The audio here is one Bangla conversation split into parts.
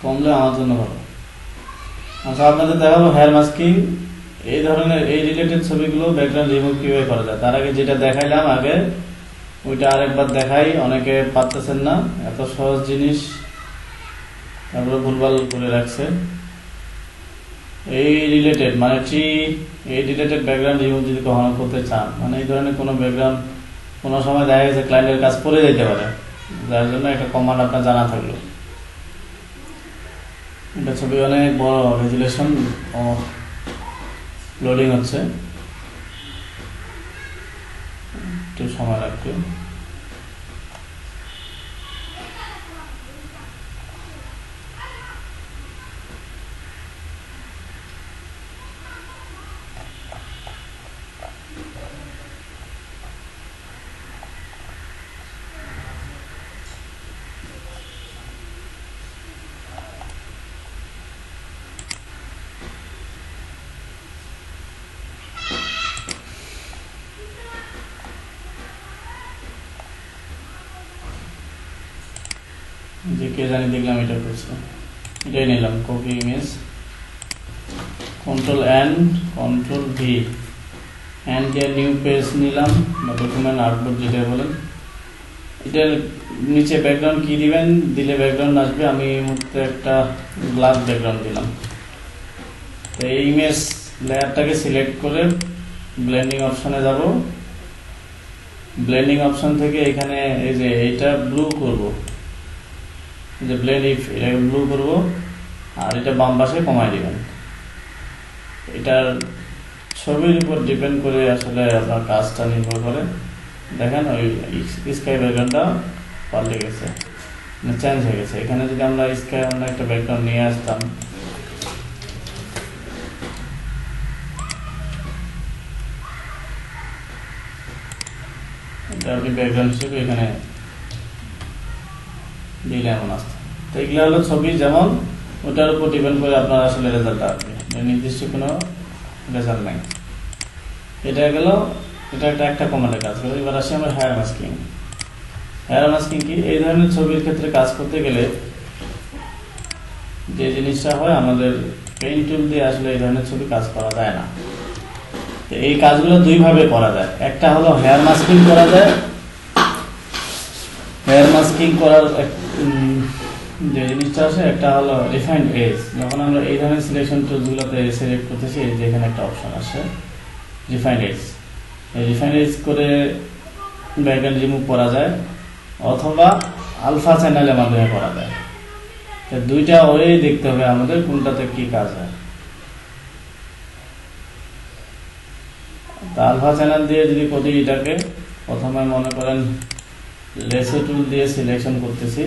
কমলে আমার জন্য ভালো। আচ্ছা, আপনাদের দেখাবো হেয়ার মাস্কিং। এই ধরনের এই রিলেটেড ছবিগুলো ব্যাকগ্রাউন্ড রিমুভ কিভাবে করা যায়। তার আগে যেটা দেখাইলাম আগে ওইটা আরেকবার দেখাই, অনেকে পারতেছেন না, এত সহজ জিনিস তারপরে ভুলভাল করে রাখছে। এই রিলেটেড মানে এই রিলেটেড ব্যাকগ্রাউন্ড রিমুভ যদি কখনো করতে চান, মানে এই ধরনের কোনো ব্যাকগ্রাউন্ড কোনো সময় দেখা গেছে ক্লায়েন্টের কাজ পড়ে যেতে পারে, যার জন্য একটা কমান্ড আপনার জানা থাকলো। এটা ছবি অনেক বড় রেজুলেশন লোডিং হচ্ছে, একটু সময় লাগবে। যে কে জানি দেখলাম এটা করছে, এটাই নিলাম copy image, control N control V, and দিয়ে নিউ পেজ নিলাম বা ডকুমেন্ট আউটপুট যেটা বলেন। এটার নিচে ব্যাকগ্রাউন্ড কি দিবেন, দিলে ব্যাকগ্রাউন্ড আসবে। আমি এই মুহূর্তে একটা গ্লাস ব্যাকগ্রাউন্ড দিলাম। তো এই ইমেজ লেয়ারটাকে সিলেক্ট করে ব্লেন্ডিং অপশনে যাব। ব্লেন্ডিং অপশন থেকে এখানে এই যে এটা ব্লু করব, যে ব্লেন্ড ইফ এটাকে ব্লু করব, আর এটা বাম পাশে কমাই দিবেন। এটার ছবির উপর ডিপেন্ড করে আসলে আপনার কাজটা নির্ভর করে। দেখেন ওই স্কাই ব্যাকগ্রাউন্ডটা পাল্টে গেছে, চেঞ্জ হয়ে গেছে। এখানে যদি আমরা স্কাই অন্য একটা ব্যাকগ্রাউন্ড নিয়ে আসতাম, এটা আপনি ব্যাকগ্রাউন্ড হিসেবে এখানে দিলে এমন আসতো। তো এগুলো হলো ছবি, যেমন ওটার উপর ডিপেন্ড করে আপনার আসলে রেজাল্ট আসবে, নির্দিষ্ট কোনো রেজাল্ট নাই। এটা গেল, এটা একটা কমান্ডের কাজ করে। এবার আসি আমরা হেয়ার মাস্কিং। হেয়ার মাস্কিং কি? এই ধরনের ছবির ক্ষেত্রে কাজ করতে গেলে যে জিনিসটা হয়, আমাদের পেইন্ট টুল দিয়ে আসলে এই ধরনের ছবি কাজ করা যায় না। তো এই কাজগুলো দুইভাবে করা যায়। একটা হলো হেয়ার মাস্কিং করা যায়। হেয়ার মাস্কিং করার যে জিনিসটা আছে, একটা হলো রিফাইন্ড এজ। যখন আমরা এই ধরনের সিলেকশন টুলসগুলোতে সিলেক্ট করতেছি, এই যে এখানে একটা অপশন আছে রিফাইন্ড এজ। এই রিফাইন্ড এজ করে ব্যাকগ্রাউন্ড রিমুভ করা যায়, অথবা আলফা চ্যানেলের মাধ্যমে করা যায়। তো দুইটা ওয়েই দেখতে হবে আমাদের কোনটাতে কি কাজ হয়। তা আলফা চ্যানেল দিয়ে যদি করি, এটাকে প্রথমে মনে করেন লেসো টুল দিয়ে সিলেকশন করতেছি,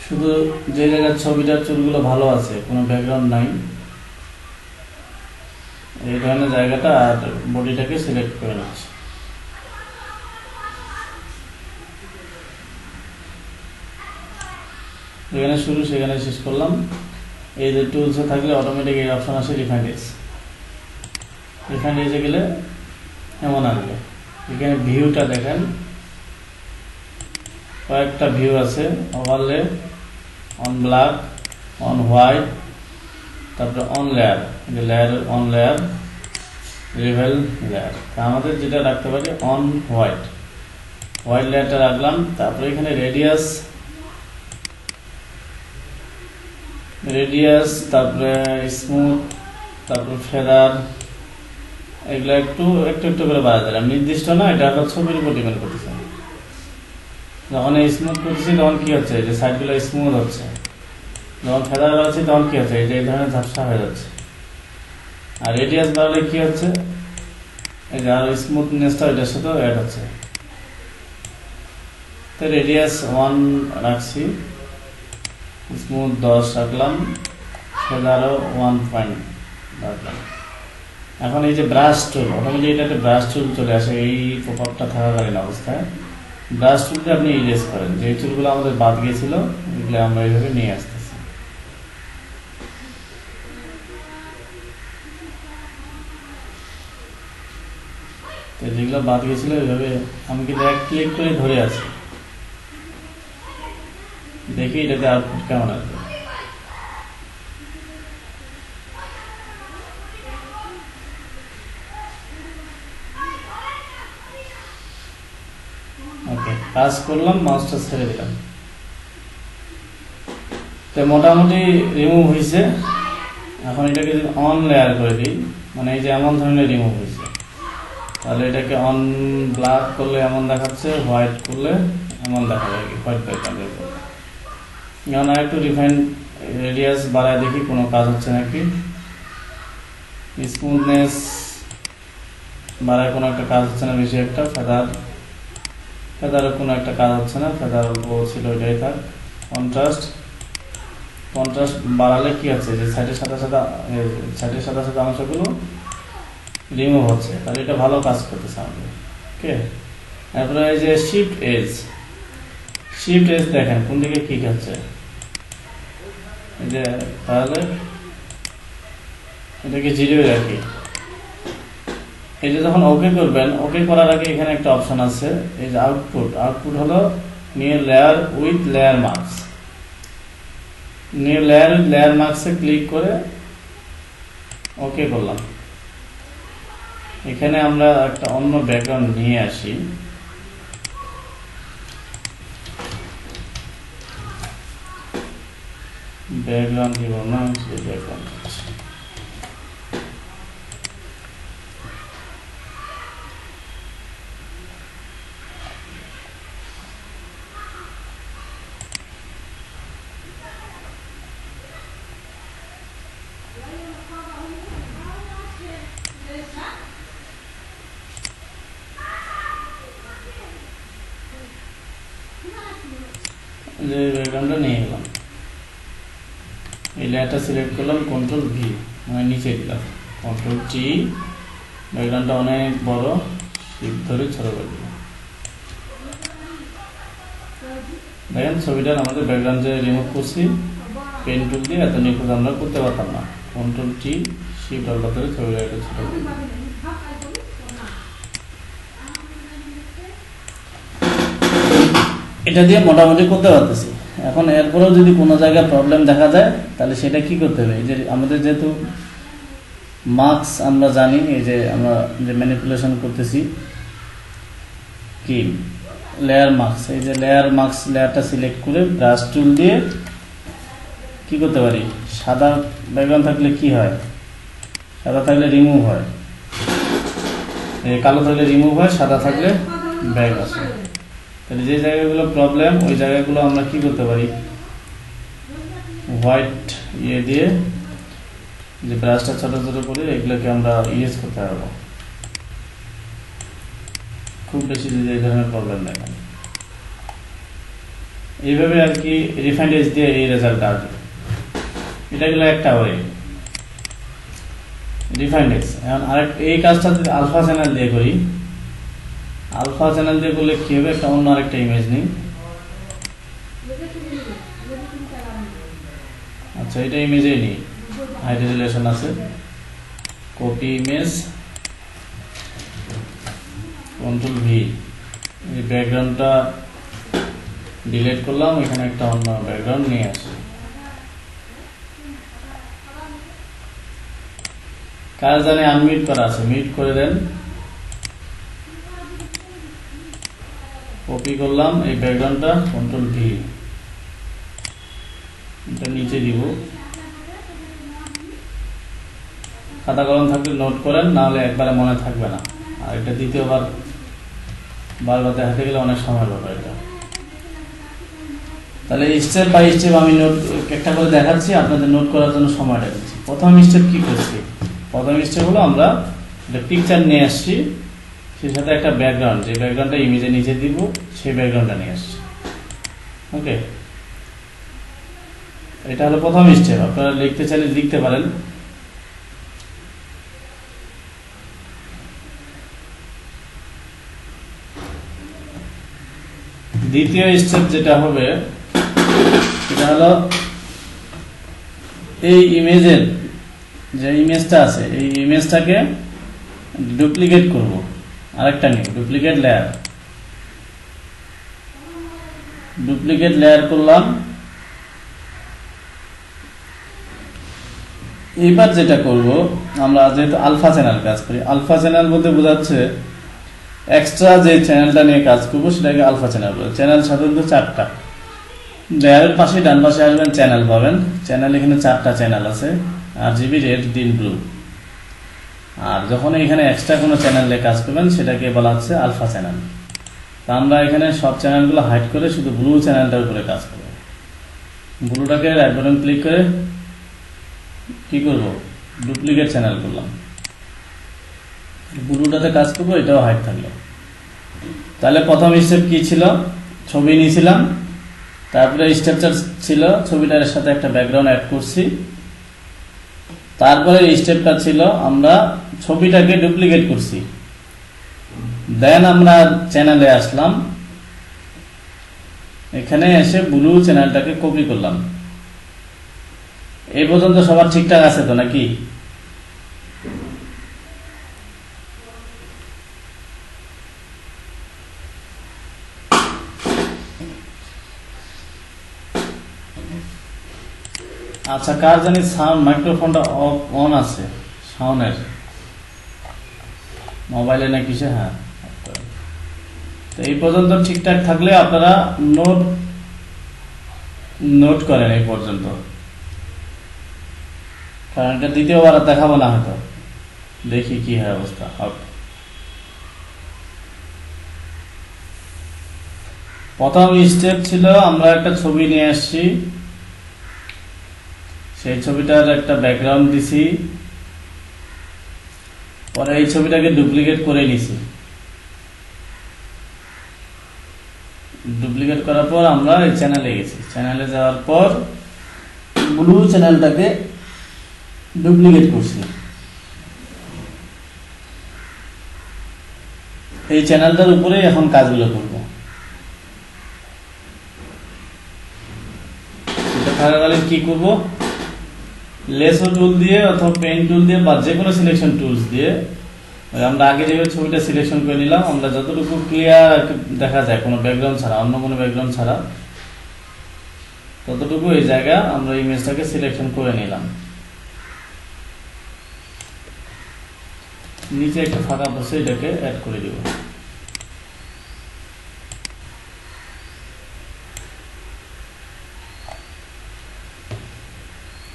শুধু যে জায়গার ছবিটার চুলগুলো ভালো আছে, কোনো ব্যাকগ্রাউন্ড নাই, এই ধরনের জায়গাটা, আর বডিটাকে সিলেক্ট করে নিচ্ছি। যেখানে শুরু সেখানে শেষ করলাম। এই যে টুলসে থাকলে অটোমেটিক এই অপশন আসে রিফাইন্ড এজ। রিফাইন্ড এজে গেলে এমন আসবে। এখানে ভিউটা দেখেন, কয়েকটা ভিউ আছে, overlay, on black, on white, তারপরে on layer, layer on layer, reveal layer. আমাদের যেটা রাখতে পারি অন হোয়াইট, হোয়াইট লেয়ারটা রাখলাম। তারপরে এখানে রেডিয়াস, তারপরে স্মুথ, তারপরে ফেদার, এগুলো একটু একটু করে বাড়া দিলাম। নির্দিষ্ট না, এটা হলো ছবির উপর ডিপেন্ড করতেছে। যখন স্মুথ করতেছি তখন কি হচ্ছে, যে সাইডগুলো স্মুথ হচ্ছে। যখন ফেদার বাড়াচ্ছি তখন কি হচ্ছে, এই ধরনের ঝাপসা হয়ে যাচ্ছে। আর রেডিয়াস বাড়লে কি হচ্ছে, এই যে আরো স্মুথনেসটা এটার সাথে অ্যাড হচ্ছে। তো রেডিয়াস 1 রাখছি, স্মুথ 10 রাখলাম, ফেদারও 1 পয়েন্ট রাখলাম। এখন এই যে ব্রাশ টুল, অটোমেটিক এটাতে ব্রাশ টুল চলে আসে এই পপআপটা থাকাকালীন অবস্থায়। ব্রাশ টুল দিয়ে আপনি ইরেজ করেন, যে চুলগুলো আমাদের বাদ গিয়েছিল এগুলো আমরা এইভাবে নিয়ে আসতেছি। তো যেগুলো বাদ গিয়েছিল এইভাবে আমি কিন্তু এক ক্লিক করে ধরে আছি, দেখি এটাতে আউটপুট কেমন আসবে। ওকে, কাজ করলাম, মাউসটা ছেড়ে দিলাম, তো মোটামুটি রিমুভ হয়েছে। এখন এটাকে যদি অন লেয়ার করে দিই, মানে এই যে এমন ধরনের রিমুভ হয়েছে, তাহলে এটাকে অন ব্ল্যাক করলে এমন দেখাচ্ছে, হোয়াইট করলে এমন দেখা যায়, হোয়াইট ব্যাকগ্রাউন্ডের উপর। এখন আর একটু রিফাইন রেডিয়াস বাড়ায় দেখি কোনো কাজ হচ্ছে নাকি। স্মুথনেস বাড়ায় কোনো একটা কাজ হচ্ছে না, বেশি একটা। ফেদারও কোনো একটা কাজ হচ্ছে না, ফেদার ছিল ওইটাই থাক। কন্ট্রাস্ট বাড়ালে কি হচ্ছে, যে সাইডের সাদা সাদা অংশগুলো রিমুভ হচ্ছে, তাহলে এটা ভালো কাজ করতেছে আমাদের। ওকে, তারপরে এই যে শিফট এজ দেখেন কোন দিকে কি হচ্ছে, এই যে তাহলে এটাকে 0 রাখি। এই যে যখন ওকে করবেন, ওকে করার আগে এখানে একটা অপশন আছে, এই যে আউটপুট হলো new layer with layer marks. New layer with layer মার্কসে ক্লিক করে ওকে করলাম। এখানে আমরা একটা অন্য ব্যাকগ্রাউন্ড নিয়ে আসি। ব্যাকগ্রাউন্ড দিব না, ব্যাকগ্রাউন্ড যে ব্যাকগ্রাউন্ডটা নিয়ে গেলাম, এই লেয়ারটা সিলেক্ট করলাম, কন্ট্রোল ভি মানে নিচে দিলাম, কন্ট্রোল টি, ব্যাকগ্রাউন্ডটা অনেক বড়, শিফট ধরে ছোট করে দিলাম। দেখেন ছবিটার আমাদের ব্যাকগ্রাউন্ড যে রিমুভ করছি পেন টুল দিয়ে, এত নিখুঁত আমরা করতে পারতাম না। কন্ট্রোল টি, শিফট অল্প ধরে ছবিটা একটু ছোট করে দিলাম। এটা দিয়ে মোটামুটি করতে পারতেছি। এখন এরপরেও যদি কোনো জায়গায় প্রবলেম দেখা যায়, তাহলে সেটা কি করতে হবে, এই যে আমাদের যেহেতু মার্কস আমরা জানি, এই যে আমরা যে ম্যানিপুলেশন করতেছি কি লেয়ার মার্কস, এই যে লেয়ারটা সিলেক্ট করে ব্রাশ টুল দিয়ে কি করতে পারি, সাদা ব্যাকগ্রাউন্ড থাকলে কি হয়, সাদা থাকলে রিমুভ হয়, কালো থাকলে রিমুভ হয়, সাদা থাকলে ব্যাক আসে। তাহলে যে জায়গাগুলো প্রবলেম, ওই জায়গাগুলো আমরা কি করতে পারি, হোয়াইট দিয়ে যে ব্রাশটা ছোট ছোট করে এগুলোকে আমরা ইউজ করতে পারবো, খুব বেশি যদি এই ধরনের প্রবলেম দেখেন। এইভাবে আর কি রিফাইন্ড এজ দিয়ে এই রেজাল্ট আসবে। এটা গেলো একটা ওয়ে, রিফাইন্ড এজ। এখন এই কাজটা যদি আলফা চ্যানেল দিয়ে করি, আলফা চ্যানেল দিয়ে করলে কি হবে, একটা অন্য আরেকটা ইমেজ নিই। আচ্ছা, এটা ইমেজেই নিই, হাই রেজুলেশন আছে, কপি ইমেজ, কন্ট্রোল ভি, এই ব্যাকগ্রাউন্ডটা ডিলিট করলাম, এখানে একটা অন্য ব্যাকগ্রাউন্ড নিয়ে আসি। কাজ জানে আনমিউট করা আছে, মিউট করে দেন। কপি করলাম এই ব্যাকগ্রাউন্ডটা, কন্ট্রোল ভি, এটা নিচে দিব। খাতা কলম থাকলে নোট করেন, নাহলে একবারে মনে থাকবে না, আর এটা দ্বিতীয়বার বারবার দেখাতে গেলে অনেক সময় লাগবে এটা। তাহলে স্টেপ বাই স্টেপ আমি নোট একটা করে দেখাচ্ছি, আপনাদের নোট করার জন্য সময়টা দিচ্ছি। প্রথম স্টেপ কি করছি, প্রথম স্টেপ হলো আমরা একটা পিকচার নিয়ে আসছি, সেই সাথে একটা ব্যাকগ্রাউন্ড, যে ব্যাকগ্রাউন্ডটা ইমেজে নিচে দিব সেই ব্যাকগ্রাউন্ডটা নিয়ে আসছি। ওকে, এটা হলো প্রথম স্টেপ। আপনারা লিখতে চাইলে লিখতে পারেন। দ্বিতীয় স্টেপ যেটা হবে, সেটা হলো এই ইমেজের যে ইমেজটা আছে, এই ইমেজটাকে ডুপ্লিকেট করব, আরেকটা নিব, ডুপ্লিকেট লেয়ার করলাম, এবার যেটা করব, আমরা যেহেতু আলফা চ্যানেল কাজ করি, আলফা চ্যানেল বলতে বোঝাচ্ছে এক্সট্রা যে চ্যানেলটা নিয়ে কাজ করবো সেটাকে আলফা চ্যানেল বলে। চ্যানেল সাধারণত 4টা, লেয়ারের পাশে ডান পাশে আসবেন চ্যানেল পাবেন। চ্যানেল এখানে 4টা চ্যানেল আছে, RGB, রেড, গ্রিন, ব্লু। আর যখন এখানে এক্সট্রা কোনো চ্যানেল নিয়ে কাজ করবেন সেটাকে বলা হচ্ছে আলফা চ্যানেল। তা আমরা এখানে সব চ্যানেলগুলো হাইড করে শুধু ব্লু চ্যানেলটার উপরে কাজ করব। ব্লুটাকে রাইট বাটন ক্লিক করে কি করব, ডুপ্লিকেট চ্যানেল করলাম। ব্লুটাতে কাজ করবো, এটাও হাইড থাকলো। তাহলে প্রথম স্টেপ কি ছিল, ছবি নিয়েছিলাম, তারপরে স্ট্রাকচার ছিল, ছবিটার সাথে একটা ব্যাকগ্রাউন্ড অ্যাড করছি। তারপরে স্টেপটা ছিল আমরা ছবিটাকে ডুপ্লিকেট করছি। দেন আমরা চ্যানেলে আসলাম, এখানে এসে ব্লু চ্যানেলটাকে কপি করলাম। এই পর্যন্ত সবার ঠিকঠাক আছে তো নাকি? আচ্ছা, কার জানি সাউন্ড মাইক্রোফোনটা অন আছে, সাউন্ডের মোবাইলে না কিসে? হ্যাঁ, তো এই পর্যন্ত ঠিকঠাক থাকলে আপনারা নোট করেন এই পর্যন্ত, কারণ এটা দ্বিতীয়বার আর দেখাবো না, হয়তো দেখি কি হয় অবস্থা। প্রথম স্টেপ ছিল আমরা একটা ছবি নিয়ে আসছি, সেই ছবিটার একটা ব্যাকগ্রাউন্ড দিছি, পরে এই ছবিটাকে ডুপ্লিকেট করে নিছি। ডুপ্লিকেট করার পর আমরা এই চ্যানেলে গেছি, চ্যানেলে যাওয়ার পর ব্লু চ্যানেলটাকে ডুপ্লিকেট করছি। এই চ্যানেলটার উপরে এখন কাজগুলো করব। এটা থাকাকালীন কি করব, লেসো টুল দিয়ে অথবা পেন টুল দিয়ে বা যে কোনো সিলেকশন টুলস দিয়ে আমরা আগে যেভাবে ছবিটা সিলেকশন করে নিলাম, আমরা যতটুকু ক্লিয়ার দেখা যায় কোনো ব্যাকগ্রাউন্ড ছাড়া, অন্য কোনো ব্যাকগ্রাউন্ড ছাড়া, ততটুকু এই জায়গা আমরা ইমেজটাকে সিলেকশন করে নিলাম। নিচে একটা ফাঁকা বসে এটাকে অ্যাড করে দিব।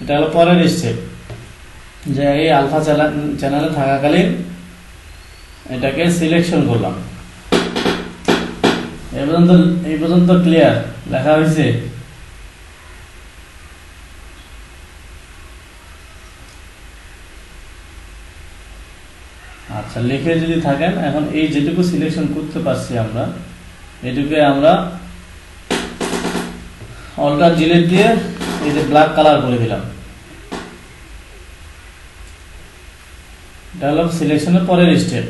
এটা হলো পরের স্টেপ, যে এই আলফা চ্যানেলে থাকাকালীন এটাকে সিলেকশন করলাম। এই পর্যন্ত ক্লিয়ার লেখা হয়েছে? আচ্ছা, লিখে যদি থাকেন, এখন এই যেটুকু সিলেকশন করতে পারছি আমরা, এটুকু আমরা অল্টার ডিলিট দিয়ে এই যে ব্ল্যাক কালার করে দিলাম। এটা হলো সিলেকশনের পরের স্টেপ,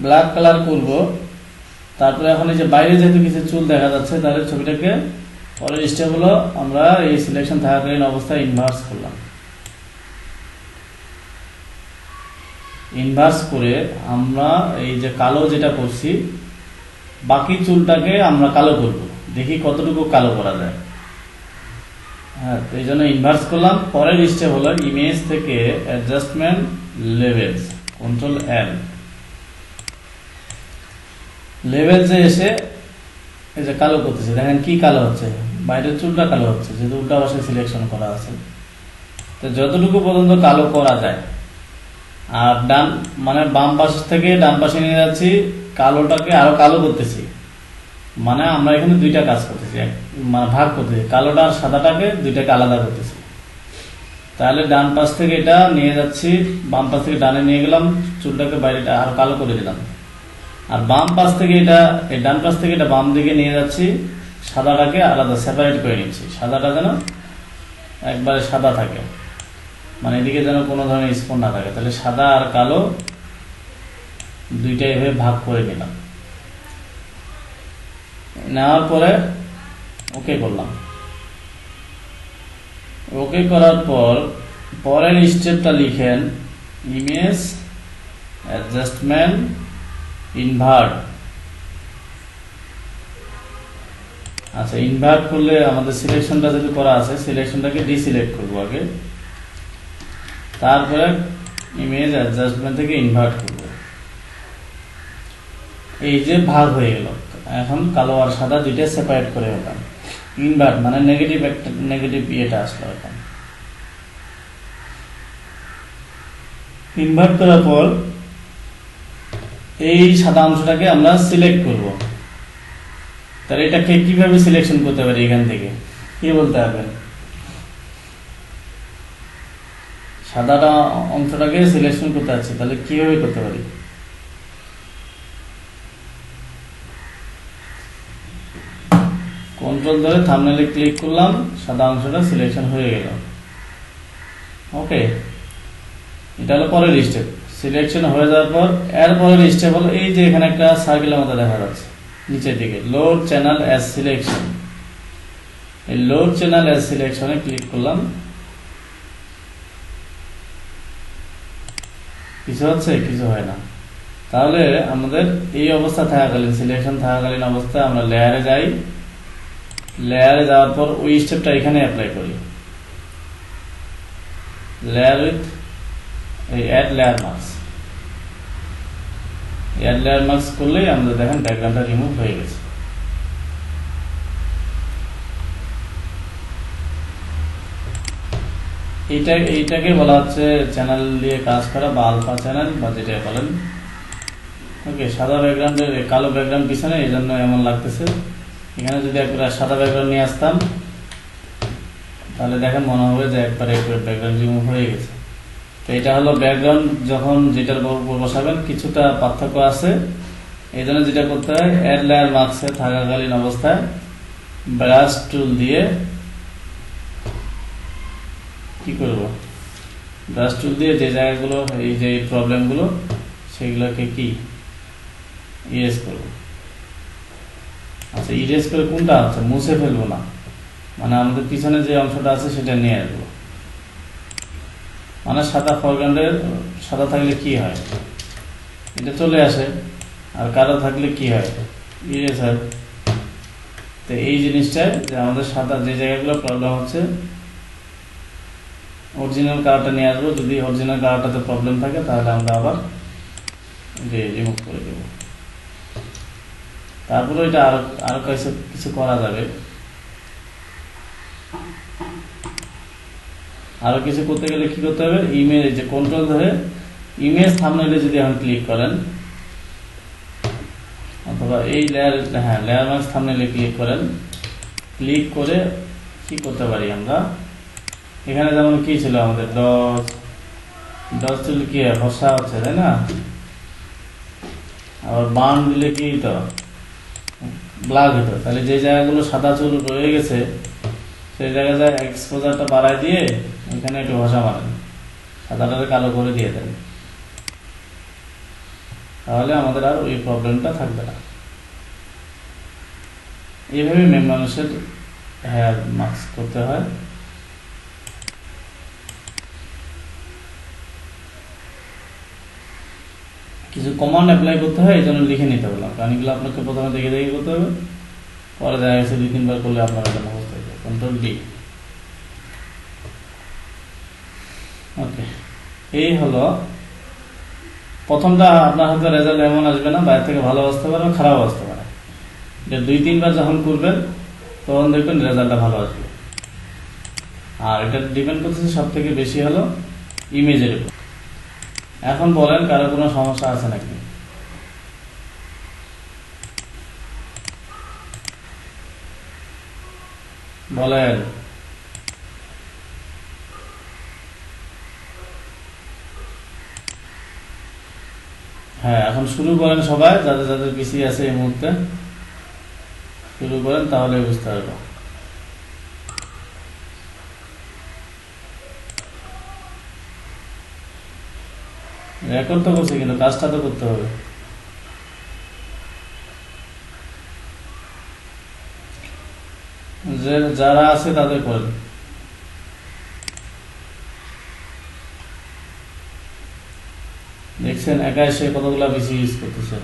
ব্ল্যাক কালার করব। তারপরে এখন এই যে বাইরে যেহেতু কিছু চুল দেখা যাচ্ছে, তাহলে ছবিটাকে পরের স্টেপ হলো আমরা এই সিলেকশন থাকাকালীন অবস্থায় ইনভার্স করলাম। ইনভার্স করে আমরা এই যে কালো যেটা করছি, বাকি চুলটাকে আমরা কালো করব, দেখি কতটুকু কালো করা যায়। হ্যাঁ, এই জন্য ইনভার্স করলাম। পরের স্টেপ হলো ইমেজ থেকে অ্যাডজাস্টমেন্ট লেভেলস, কন্ট্রোল এল, লেভেলসে এসে এই যে কালো করতেছে, দেখেন কি কালো হচ্ছে, বাইরের চুলটা কালো হচ্ছে, যেহেতু উল্টা পাশে সিলেকশন করা আছে। তো যতটুকু পর্যন্ত কালো করা যায়, আর বাম পাশ থেকে ডান পাশে নিয়ে যাচ্ছি, কালোটাকে আরো কালো করতেছি। মানে আমরা এখানে দুইটা কাজ করতেছি, মানে ভাগ করতেছি, কালোটা আর সাদাটাকে দুইটাকে আলাদা করতেছি। তাহলে ডান পাশ থেকে এটা নিয়ে যাচ্ছি, বাম পাশ থেকে ডানে নিয়ে গেলাম, চুলটাকে বাইরেটা আরো কালো করে দিলাম। আর বাম পাশ থেকে এটা, এই ডান পাশ থেকে এটা বাম দিকে নিয়ে যাচ্ছি, সাদাটাকে আলাদা সেপারেট করে নিচ্ছি, সাদাটা যেন একবারে সাদা থাকে, মানে এদিকে যেন কোনো ধরনের স্পট না থাকে। তাহলে সাদা আর কালো দুইটা এভাবে ভাগ করে নিলাম। নেওয়ার পরে ওকে করলাম। ওকে করার পর পরের স্টেপটা লিখেন ইমেজ অ্যাডজাস্টমেন্ট ইনভার্ট। আচ্ছা, ইনভার্ট করলে আমাদের সিলেকশনটা যেহেতু করা আছে, সিলেকশনটাকে ডিসিলেক্ট করবো আগে। তারপরে ইমেজ অ্যাডজাস্টমেন্ট থেকে ইনভার্ট করব। এই যে ভাগ হয়ে গেল, এখন কালো আর সাদা দুইটা সেপারেট করে হলাম। ইনভার্ট মানে নেগেটিভ, একটা নেগেটিভ ইয়েটা আসলো এখন। ইনভার্ট করার পর এই সাদা অংশটাকে আমরা সিলেক্ট করব। তাহলে এটাকে কিভাবে সিলেকশন করতে পারি? এখান থেকে কি বলতে হবে? সাদাটা অংশটাকে সিলেকশন করতে আছে, তাহলে কিভাবে করতে পারি? কন্ট্রোল ধরে থাম্বনেইলে ক্লিক করলাম, সাদা অংশটা সিলেকশন হয়ে গেল। ওকে, এটা হলো পরের স্টেপ। সিলেকশন হয়ে যাওয়ার পর এর পরের স্টেপ হলো এই যে এখানে একটা সার্কেলের মতো দেখা যাচ্ছে নিচের দিকে, লোড চ্যানেল অ্যাজ সিলেকশন। এই লোড চ্যানেল অ্যাজ সিলেকশনে ক্লিক করলাম। কিছু হচ্ছে? কিছু হয় না। তাহলে আমাদের এই অবস্থা থাকাকালীন, সিলেকশন থাকাকালীন অবস্থায় আমরা লেয়ারে যাই। লেয়ারে যাওয়ার পর ওই স্টেপটা এখানে অ্যাপ্লাই করি। লেয়ার উইথ এই add layer marks. Add layer marks করলেই আমাদের দেখেন ব্যাকগ্রাউন্ডটা রিমুভ হয়ে গেছে। এইটাকে বলা হচ্ছে চ্যানেল দিয়ে কাজ করা বা আলফা চ্যানেল বা যেটা বলেন। ওকে, সাদা ব্যাকগ্রাউন্ডের কালো ব্যাকগ্রাউন্ড পিছনে, এই জন্য এমন লাগতেছে। এখানে যদি একবার সাদা ব্যাকগ্রাউন্ড নিয়ে আসতাম তাহলে দেখেন মনে হবে যে একবারে ব্যাকগ্রাউন্ড রিমুভ হয়ে গেছে। তো এটা হলো ব্যাকগ্রাউন্ড, যখন যেটার উপর বসাবেন কিছুটা পার্থক্য আছে। এই জন্য যেটা করতে হয়, অ্যাড লেয়ার মার্কসে থাকাকালীন অবস্থায় ব্রাশ টুল দিয়ে কি করব, ব্রাশ টুল দিয়ে যে জায়গাগুলো, এই যে প্রবলেমগুলো, সেগুলোকে কি ইরেজ করব। আচ্ছা, ইরেজ করে কোনটা আছে? মুছে ফেলবো না, মানে আমাদের পিছনে যে অংশটা আছে সেটা নিয়ে আসবো। মানে সাদা ফরগ্রাউন্ডের, সাদা থাকলে কি হয়? এটা চলে আসে, আর কালো থাকলে কি হয়? ইরেজ হয়। তো এই জিনিসটাই যে আমাদের সাদা যে জায়গাগুলো প্রবলেম হচ্ছে, অরিজিনাল কালারটা নিয়ে আসবো। যদি অরিজিনাল কালারটাতে প্রবলেম থাকে তাহলে আমরা আবার রিমুভ করে দেব। তারপরে এটা আরো কিছু করা যাবে। আরো কিছু করতে গেলে কি করতে হবে? ইমেজ, যে কন্ট্রোল ধরে ইমেজ থাম্বনেইলে যদি এখন ক্লিক করেন, অথবা এই লেয়ার, হ্যাঁ লেয়ার মার্কস থাম্বনেইলে ক্লিক করেন। ক্লিক করে কি করতে পারি আমরা? এখানে যেমন কি ছিল আমাদের ডজ ছিল, কি ভরসা হচ্ছে, তাই না? আবার বান দিলে কি তো ব্ল্যাক হতো। তাহলে যে জায়গাগুলো সাদা চুল রয়ে গেছে সেই জায়গায় এক্সপোজারটা বাড়ায় দিয়ে এখানে একটু ভরসা মারেন, সাদাটাকে কালো করে দিয়ে দেন। তাহলে আমাদের আর ওই প্রবলেমটা থাকবে না। এইভাবে মানুষের হেয়ার মাস্ক করতে হয়। কিছু কমান্ড অ্যাপ্লাই করতে হয়, এই জন্য লিখে নিতে বললাম, কারণ এগুলো আপনাকে প্রথমে দেখে দেখে করতে হবে। পরে দেখা গেছে 2-3 বার করলে আপনার এটা মুখস্থ হয়ে যাবে। Control D. ওকে, এই হলো প্রথমটা। আপনার হয়তো রেজাল্ট এমন আসবে না, বাইরে থেকে ভালো আসতে পারে, খারাপ আসতে পারে। এটা 2-3 বার যখন করবেন তখন দেখবেন রেজাল্টটা ভালো আসবে। আর এটা ডিপেন্ড করতেছে সব থেকে বেশি হলো ইমেজের উপর। এখন বলেন, কারো কোনো সমস্যা আছে নাকি? বলেন। হ্যাঁ, এখন শুরু করেন সবাই, যাদের যাদের পিসি আছে এই মুহূর্তে শুরু করেন, তাহলে বুঝতে পারবো। রেকর্ড তো করছি, কিন্তু কাজটা তো করতে হবে। যারা আছে তাদের করেন। দেখছেন একাই সে কতগুলা বেশি ইউজ করতেছে।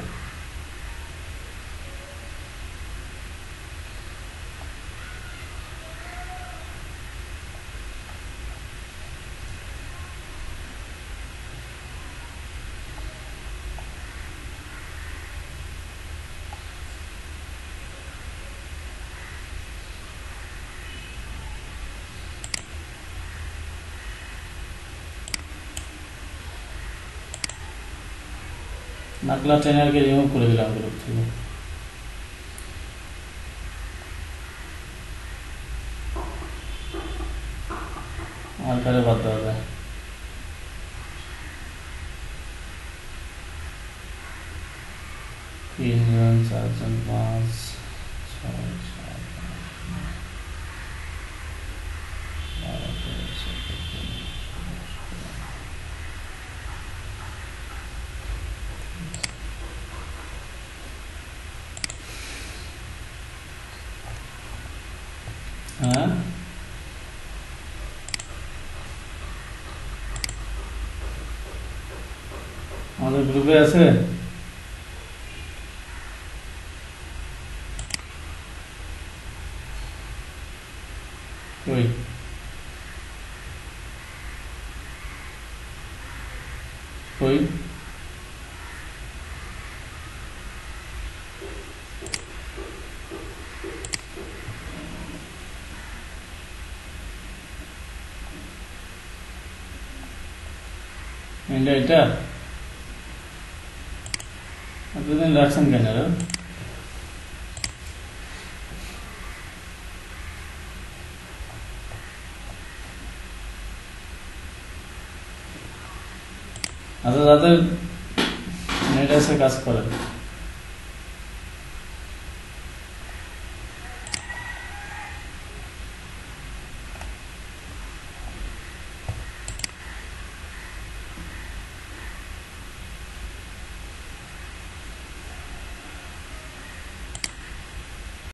নাকলা ট্রেনারকে রিমুভ করে দিলাম গ্রুপ থেকে। আর কারে বাদ দেওয়া যায়? তিনজন, চারজন, পাঁচ, ছয়, সাত, বারো, তেরো, চৌদ্দ, হ্যাঁ আমাদের গ্রুপে আছে। কই কই এটা এতদিন রাখছেন কেন? আচ্ছা, যাদের নেট আছে কাজ করেন।